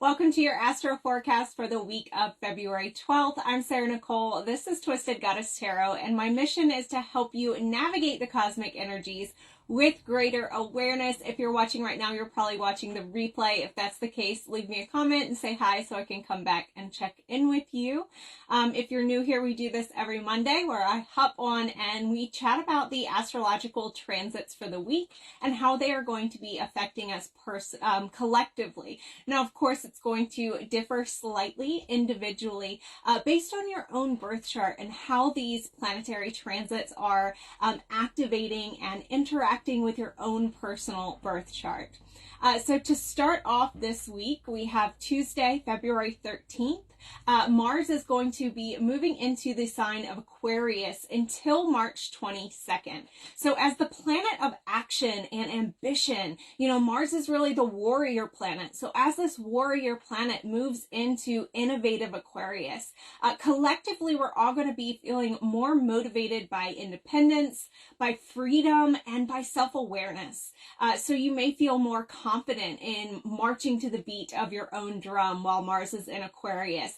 Welcome to your Astro Forecast for the week of February 12th. I'm Sarah Nicole. This is Twisted Goddess Tarot, and my mission is to help you navigate the cosmic energies with greater awareness. If you're watching right now, you're probably watching the replay. If that's the case, leave me a comment and say hi so I can come back and check in with you. If you're new here, we do this every Monday where I hop on and we chat about the astrological transits for the week and how they are going to be affecting us collectively. Now, of course, it's going to differ slightly individually based on your own birth chart and how these planetary transits are activating and interacting with your own personal birth chart. So to start off this week, we have Tuesday, February 13th. Mars is going to be moving into the sign of Aquarius until March 22nd. So as the planet of action and ambition, Mars is really the warrior planet. So as this warrior planet moves into innovative Aquarius, collectively, we're all going to be feeling more motivated by independence, by freedom, and by self-awareness. So you may feel more confident in marching to the beat of your own drum while Mars is in Aquarius.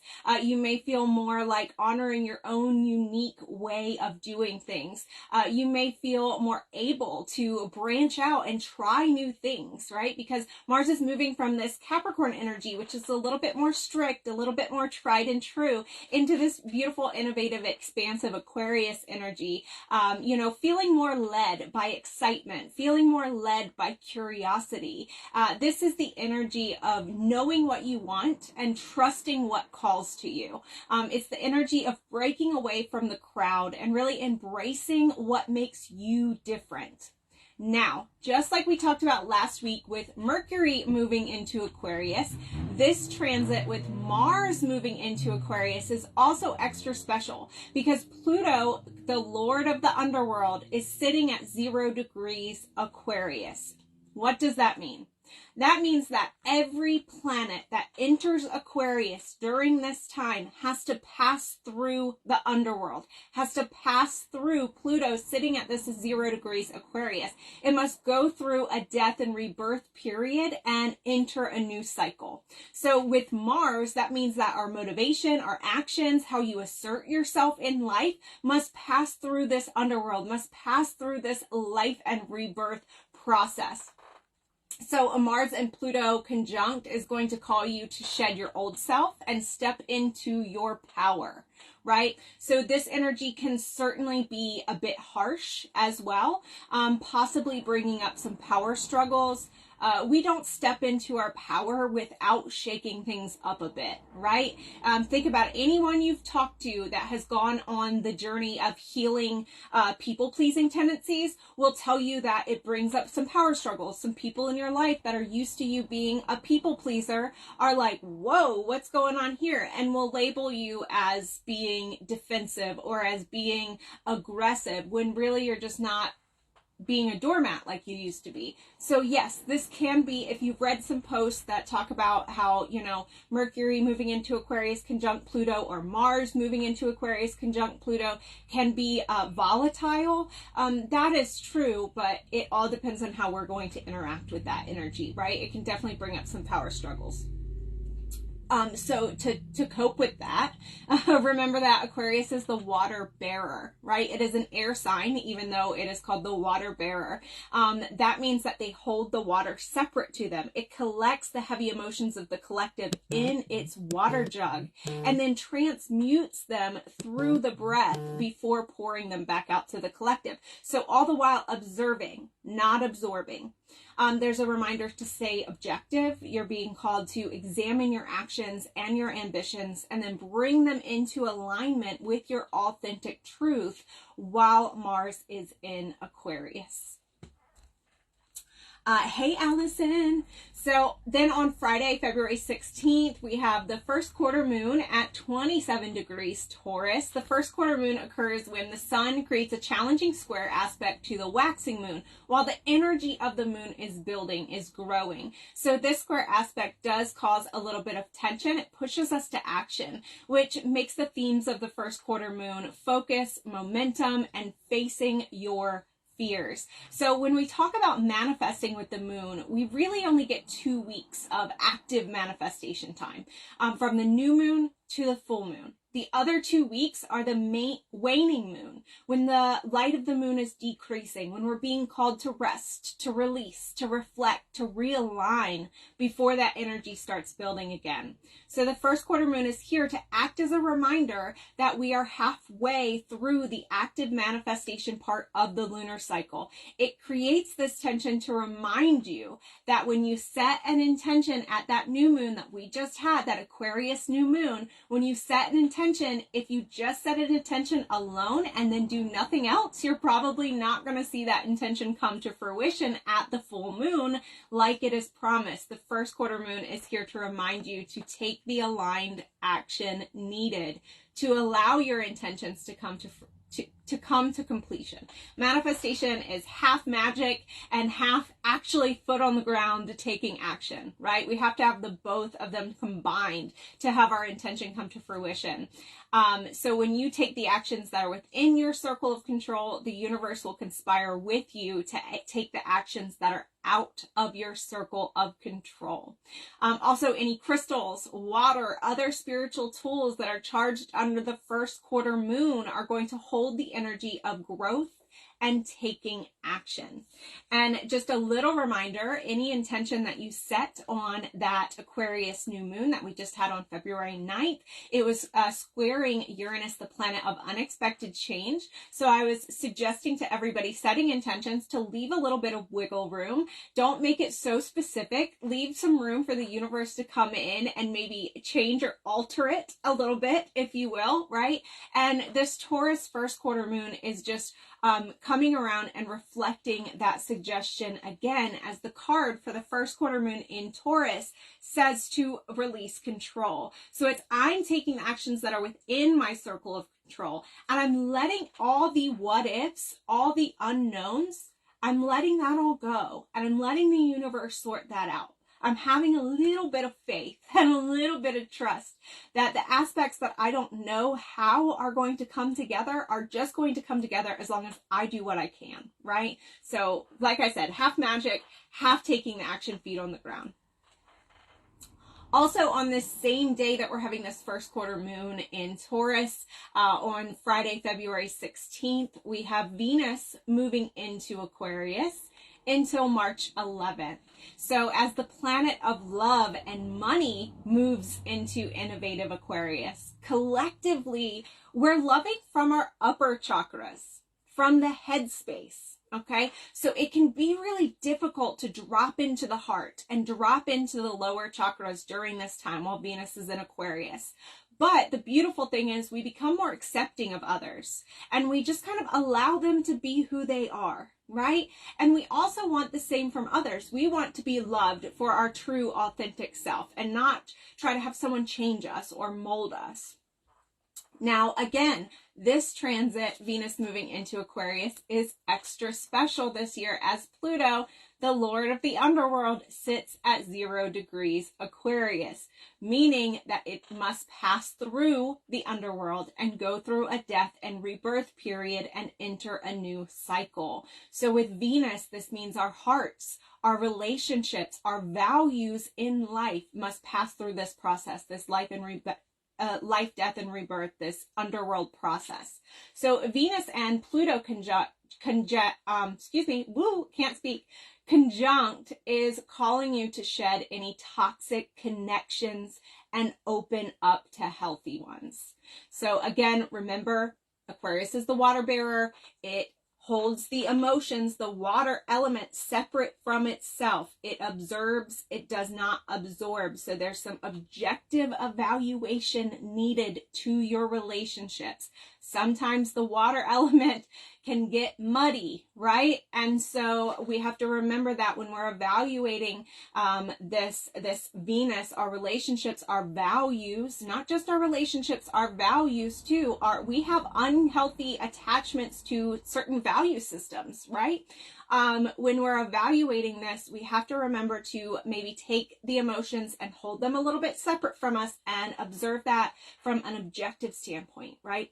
You may feel more like honoring your own unique way of doing things. You may feel more able to branch out and try new things, right? Because Mars is moving from this Capricorn energy, which is a little bit more strict, a little bit more tried and true, into this beautiful, innovative, expansive Aquarius energy. Feeling more led by excitement, feeling more led by curiosity. This is the energy of knowing what you want and trusting what calls to you. It's the energy of breaking away from the crowd and really embracing what makes you different. Now, just like we talked about last week with Mercury moving into Aquarius, this transit with Mars moving into Aquarius is also extra special because Pluto, the Lord of the underworld, is sitting at 0 degrees Aquarius. What does that mean? That means that every planet that enters Aquarius during this time has to pass through the underworld, has to pass through Pluto sitting at this 0 degrees Aquarius. It must go through a death and rebirth period and enter a new cycle. So with Mars, that means that our motivation, our actions, how you assert yourself in life must pass through this underworld, must pass through this life and rebirth process. So a Mars and Pluto conjunct is going to call you to shed your old self and step into your power, right? So this energy can certainly be a bit harsh as well, possibly bringing up some power struggles. We don't step into our power without shaking things up a bit, right? Think about anyone you've talked to that has gone on the journey of healing people-pleasing tendencies will tell you that it brings up some power struggles. Some people in your life that are used to you being a people pleaser are like, whoa, what's going on here? And will label you as being defensive or as being aggressive when really you're just not being a doormat like you used to be. So yes, this can be, if you've read some posts that talk about how, Mercury moving into Aquarius conjunct Pluto or Mars moving into Aquarius conjunct Pluto can be volatile. That is true, but it all depends on how we're going to interact with that energy, right? It can definitely bring up some power struggles. So to cope with that, remember that Aquarius is the water bearer, right? It is an air sign, even though it is called the water bearer. That means that they hold the water separate to them. It collects the heavy emotions of the collective in its water jug and then transmutes them through the breath before pouring them back out to the collective. So all the while observing, not absorbing. There's a reminder to stay objective. You're being called to examine your actions and your ambitions and then bring them into alignment with your authentic truth while Mars is in Aquarius. Hey, Allison. So then on Friday, February 16th, we have the first quarter moon at 27 degrees Taurus. The first quarter moon occurs when the sun creates a challenging square aspect to the waxing moon, while the energy of the moon is building, is growing. So this square aspect does cause a little bit of tension. It pushes us to action, which makes the themes of the first quarter moon focus, momentum, and facing your fears. So when we talk about manifesting with the moon, we really only get 2 weeks of active manifestation time, from the new moon to the full moon. The other 2 weeks are the waning moon, when the light of the moon is decreasing, when we're being called to rest, to release, to reflect, to realign before that energy starts building again. So the first quarter moon is here to act as a reminder that we are halfway through the active manifestation part of the lunar cycle. It creates this tension to remind you that when you set an intention at that new moon that we just had, that Aquarius new moon, when you set an intention, if you just set an intention alone and then do nothing else, you're probably not going to see that intention come to fruition at the full moon like it is promised. The first quarter moon is here to remind you to take the aligned action needed to allow your intentions to come to completion. Manifestation is half magic and half actually foot on the ground taking action, right? We have to have the both of them combined to have our intention come to fruition. So when you take the actions that are within your circle of control, the universe will conspire with you to take the actions that are out of your circle of control. Also, any crystals, water, other spiritual tools that are charged under the first quarter moon are going to hold the energy of growth and taking action. And just a little reminder, any intention that you set on that Aquarius new moon that we just had on February 9th, it was squaring Uranus, the planet of unexpected change. So I was suggesting to everybody setting intentions to leave a little bit of wiggle room. Don't make it so specific. Leave some room for the universe to come in and maybe change or alter it a little bit, if you will, right? And this Taurus first quarter moon is just coming around and reflecting that suggestion again, as the card for the first quarter moon in Taurus says to release control. So it's, I'm taking the actions that are within my circle of control, and I'm letting all the what ifs, all the unknowns, I'm letting that all go, and I'm letting the universe sort that out. I'm having a little bit of faith and a little bit of trust that the aspects that I don't know how are going to come together are just going to come together as long as I do what I can, right? So, like I said, half magic, half taking the action, feet on the ground. Also, on this same day that we're having this first quarter moon in Taurus, on Friday, February 16th, we have Venus moving into Aquarius until March 11th. So as the planet of love and money moves into innovative Aquarius, collectively, we're loving from our upper chakras, from the head space. Okay, so it can be really difficult to drop into the heart and drop into the lower chakras during this time while Venus is in Aquarius. But the beautiful thing is we become more accepting of others, and we just kind of allow them to be who they are, right? And we also want the same from others. We want to be loved for our true, authentic self and not try to have someone change us or mold us. Now, again, this transit, Venus moving into Aquarius, is extra special this year as Pluto, the Lord of the underworld, sits at 0 degrees Aquarius, meaning that it must pass through the underworld and go through a death and rebirth period and enter a new cycle. So with Venus, this means our hearts, our relationships, our values in life must pass through this process, this life, death, and rebirth, this underworld process. So Venus and Pluto conjunct is calling you to shed any toxic connections and open up to healthy ones. So again, remember, Aquarius is the water bearer. It holds the emotions, the water element, separate from itself. It observes, it does not absorb. So there's some objective evaluation needed to your relationships. Sometimes the water element can get muddy, right? And so we have to remember that when we're evaluating this Venus, our relationships, our values, not just our relationships, our values too. We have unhealthy attachments to certain value systems, right? When we're evaluating this, we have to remember to maybe take the emotions and hold them a little bit separate from us and observe that from an objective standpoint, right?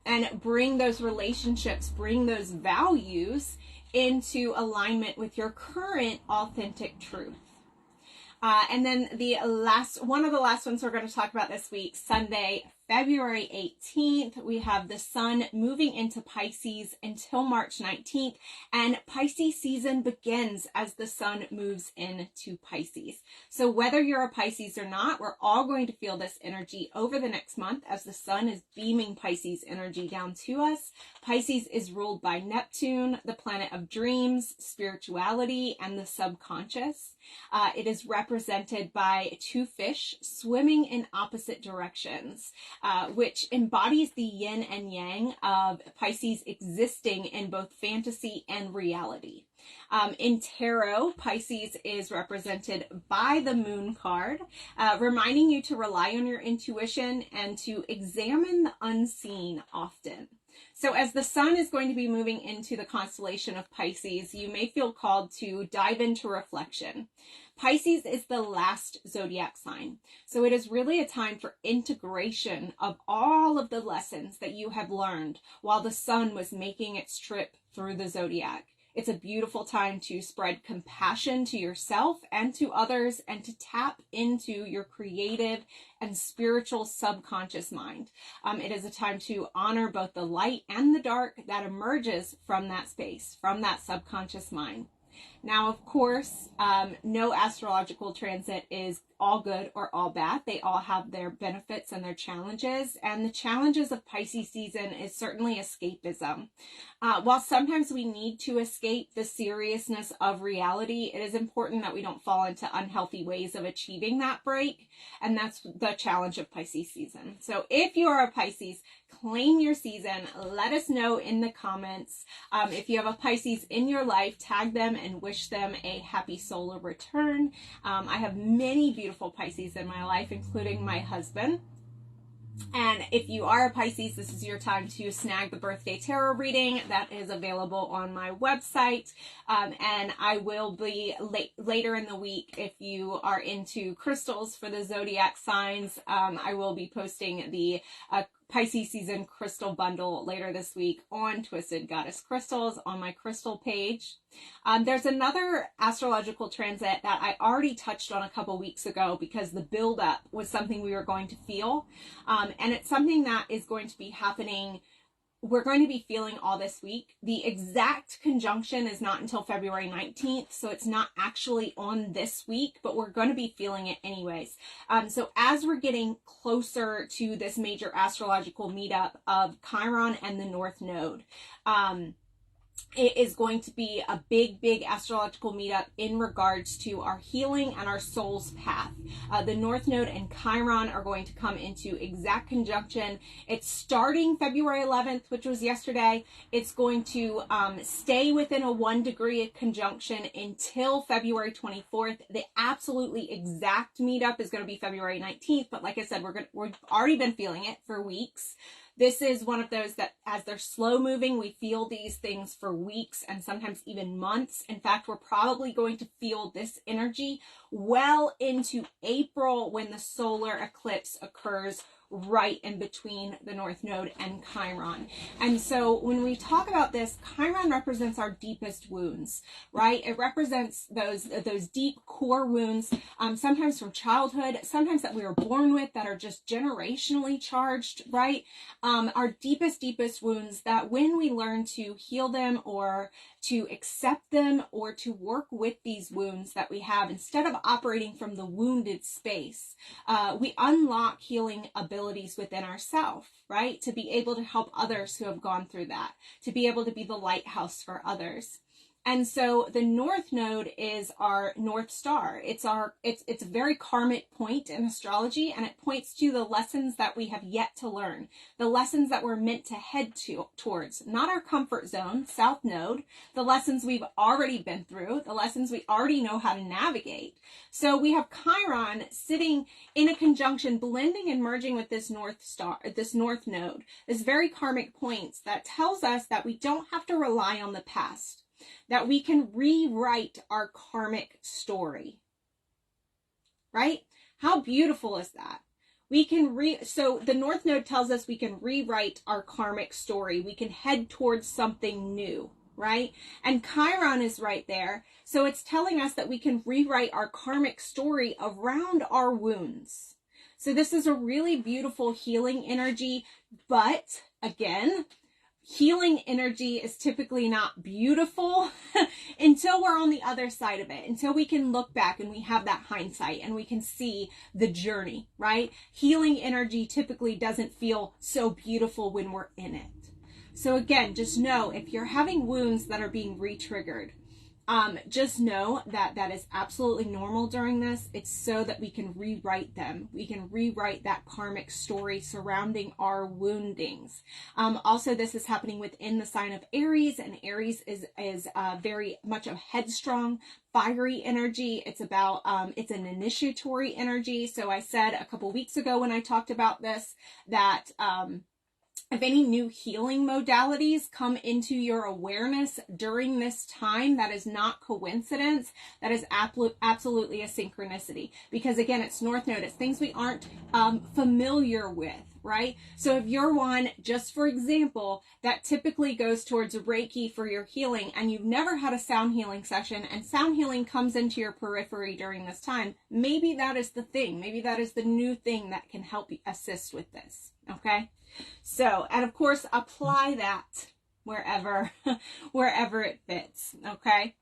and bring those relationships, bring those values into alignment with your current authentic truth. And then one of the last ones we're going to talk about this week, Sunday, February 18th, we have the sun moving into Pisces until March 19th, and Pisces season begins as the sun moves into Pisces. So whether you're a Pisces or not, we're all going to feel this energy over the next month as the sun is beaming Pisces energy down to us. Pisces is ruled by Neptune, the planet of dreams, spirituality, and the subconscious. It is represented by two fish swimming in opposite directions, which embodies the yin and yang of Pisces existing in both fantasy and reality. In tarot, Pisces is represented by the moon card, reminding you to rely on your intuition and to examine the unseen often. So as the sun is going to be moving into the constellation of Pisces, you may feel called to dive into reflection. Pisces is the last zodiac sign, so it is really a time for integration of all of the lessons that you have learned while the sun was making its trip through the zodiac. It's a beautiful time to spread compassion to yourself and to others, and to tap into your creative and spiritual subconscious mind. It is a time to honor both the light and the dark that emerges from that space, from that subconscious mind. Now, of course, no astrological transit is all good or all bad. They all have their benefits and their challenges. And the challenges of Pisces season is certainly escapism. While sometimes we need to escape the seriousness of reality, it is important that we don't fall into unhealthy ways of achieving that break. And that's the challenge of Pisces season. So if you are a Pisces, claim your season. Let us know in the comments. If you have a Pisces in your life, tag them and wish them a happy solar return. I have many beautiful Pisces in my life, including my husband. And if you are a Pisces, this is your time to snag the birthday tarot reading that is available on my website. And I will be later in the week, if you are into crystals for the zodiac signs, I will be posting the Pisces season crystal bundle later this week on Twisted Goddess Crystals on my crystal page. There's another astrological transit that I already touched on a couple weeks ago because the buildup was something we were going to feel. And it's something that is going to be happening. We're going to be feeling all this week. The exact conjunction is not until February 19th, so it's not actually on this week, but we're going to be feeling it anyways. So as we're getting closer to this major astrological meetup of Chiron and the North Node, it is going to be a big astrological meetup in regards to our healing and our soul's path. The North Node and Chiron are going to come into exact conjunction. It's starting February 11th, which was yesterday. It's going to stay within a 1 degree of conjunction until February 24th. The absolutely exact meetup is going to be February 19th, but like I said, we've already been feeling it for weeks. This is one of those that as they're slow moving, we feel these things for weeks and sometimes even months. In fact, we're probably going to feel this energy well into April when the solar eclipse occurs right in between the North Node and Chiron. And so when we talk about this, Chiron represents our deepest wounds, right? It represents those deep core wounds, sometimes from childhood, sometimes that we were born with that are just generationally charged, right? Our deepest wounds that when we learn to heal them or to accept them or to work with these wounds that we have, instead of operating from the wounded space, we unlock healing abilities within ourselves, right? To be able to help others who have gone through that, to be able to be the lighthouse for others. And so the North Node is our North Star. It's a very karmic point in astrology, and it points to the lessons that we have yet to learn, the lessons that we're meant to head towards, not our comfort zone, South Node, the lessons we've already been through, the lessons we already know how to navigate. So we have Chiron sitting in a conjunction, blending and merging with this North Star, this North Node, this very karmic points that tells us that we don't have to rely on the past, that we can rewrite our karmic story, right? How beautiful is that? We can so the North Node tells us we can rewrite our karmic story. We can head towards something new, right? And Chiron is right there. So it's telling us that we can rewrite our karmic story around our wounds. So this is a really beautiful healing energy, but again, healing energy is typically not beautiful until we're on the other side of it, until we can look back and we have that hindsight and we can see the journey, right? Healing energy typically doesn't feel so beautiful when we're in it. So again, just know if you're having wounds that are being re-triggered, just know that that is absolutely normal during this. It's so that we can rewrite them. We can rewrite that karmic story surrounding our woundings. Also, this is happening within the sign of Aries, and Aries is very much a headstrong, fiery energy. It's about, it's an initiatory energy. So I said a couple weeks ago when I talked about this that, if any new healing modalities come into your awareness during this time, that is not coincidence. That is absolutely a synchronicity. Because again, it's North Node. It's things we aren't familiar with, right? So if you're one, just for example, that typically goes towards Reiki for your healing, and you've never had a sound healing session, and sound healing comes into your periphery during this time, maybe that is the thing. Maybe that is the new thing that can help you assist with this, okay? So, and of course, apply that wherever it fits, okay?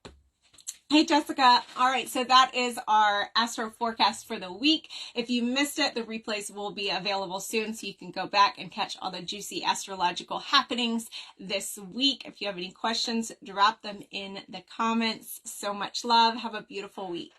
Hey, Jessica. All right, so that is our Astro Forecast for the week. If you missed it, the replays will be available soon, so you can go back and catch all the juicy astrological happenings this week. If you have any questions, drop them in the comments. So much love. Have a beautiful week.